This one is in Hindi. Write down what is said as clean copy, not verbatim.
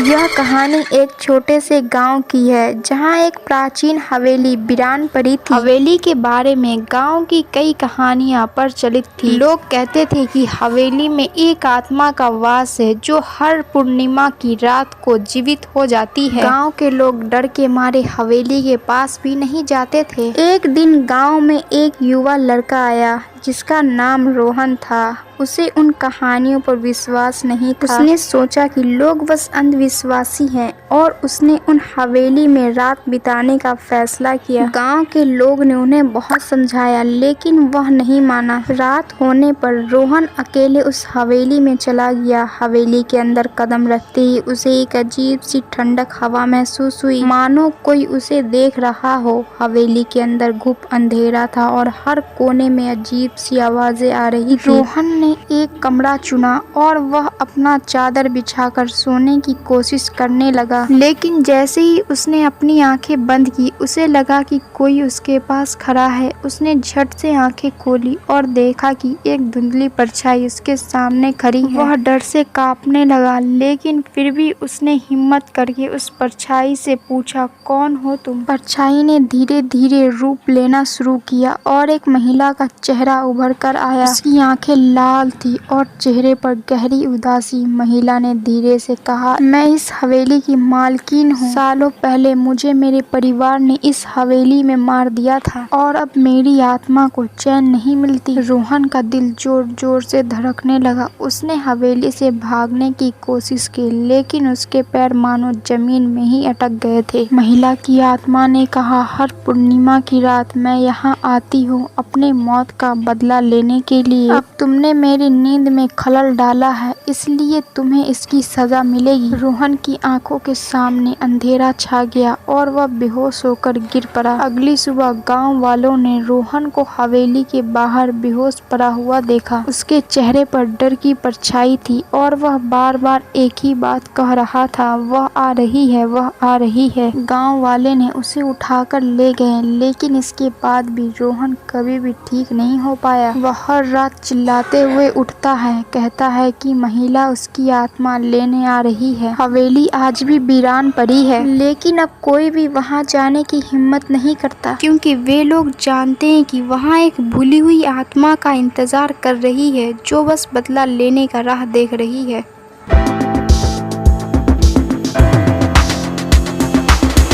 यह कहानी एक छोटे से गांव की है जहां एक प्राचीन हवेली वीरान पड़ी थी। हवेली के बारे में गांव की कई कहानियां प्रचलित थी। लोग कहते थे कि हवेली में एक आत्मा का वास है जो हर पूर्णिमा की रात को जीवित हो जाती है। गांव के लोग डर के मारे हवेली के पास भी नहीं जाते थे। एक दिन गांव में एक युवा लड़का आया जिसका नाम रोहन था। उसे उन कहानियों पर विश्वास नहीं था। उसने सोचा कि लोग बस अंधविश्वासी हैं और उसने उन हवेली में रात बिताने का फैसला किया। गांव के लोग ने उन्हें बहुत समझाया लेकिन वह नहीं माना। रात होने पर रोहन अकेले उस हवेली में चला गया। हवेली के अंदर कदम रखते ही उसे एक अजीब सी ठंडक हवा महसूस हुई, मानो कोई उसे देख रहा हो। हवेली के अंदर घुप अंधेरा था और हर कोने में अजीब सी आवाजें आ रही थी। रोहन ने एक कमरा चुना और वह अपना चादर बिछाकर सोने की कोशिश करने लगा, लेकिन जैसे ही उसने अपनी आंखें बंद की उसे लगा कि कोई उसके पास खड़ा है। उसने झट से आंखें खोली और देखा कि एक धुंधली परछाई उसके सामने खड़ी है। वह डर से कांपने लगा, लेकिन फिर भी उसने हिम्मत करके उस परछाई से पूछा, कौन हो तुम? परछाई ने धीरे धीरे रूप लेना शुरू किया और एक महिला का चेहरा उभर कर आया। उसकी आंखें लाल थी और चेहरे पर गहरी उदासी। महिला ने धीरे से कहा, मैं इस हवेली की मालकिन हूँ। सालों पहले मुझे मेरे परिवार ने इस हवेली में मार दिया था और अब मेरी आत्मा को चैन नहीं मिलती। रोहन का दिल जोर जोर से धड़कने लगा। उसने हवेली से भागने की कोशिश की, लेकिन उसके पैर मानो जमीन में ही अटक गए थे। महिला की आत्मा ने कहा, हर पूर्णिमा की रात मैं यहाँ आती हूँ अपने मौत का बदला लेने के लिए। अब तुमने मेरी नींद में खलल डाला है, इसलिए तुम्हें इसकी सजा मिलेगी। रोहन की आंखों के सामने अंधेरा छा गया और वह बेहोश होकर गिर पड़ा। अगली सुबह गांव वालों ने रोहन को हवेली के बाहर बेहोश पड़ा हुआ देखा। उसके चेहरे पर डर की परछाई थी और वह बार बार एक ही बात कह रहा था, वह आ रही है, वह आ रही है। गांव वाले ने उसे उठाकर ले गए, लेकिन इसके बाद भी रोहन कभी भी ठीक नहीं हो पाया। वह हर रात चिल्लाते हुए उठता है, कहता है कि महिला उसकी आत्मा लेने आ रही है। हवेली आज भी वीरान पड़ी है, लेकिन अब कोई भी वहां जाने की हिम्मत नहीं करता, क्योंकि वे लोग जानते हैं कि वहां एक भूली हुई आत्मा का इंतजार कर रही है जो बस बदला लेने का राह देख रही है।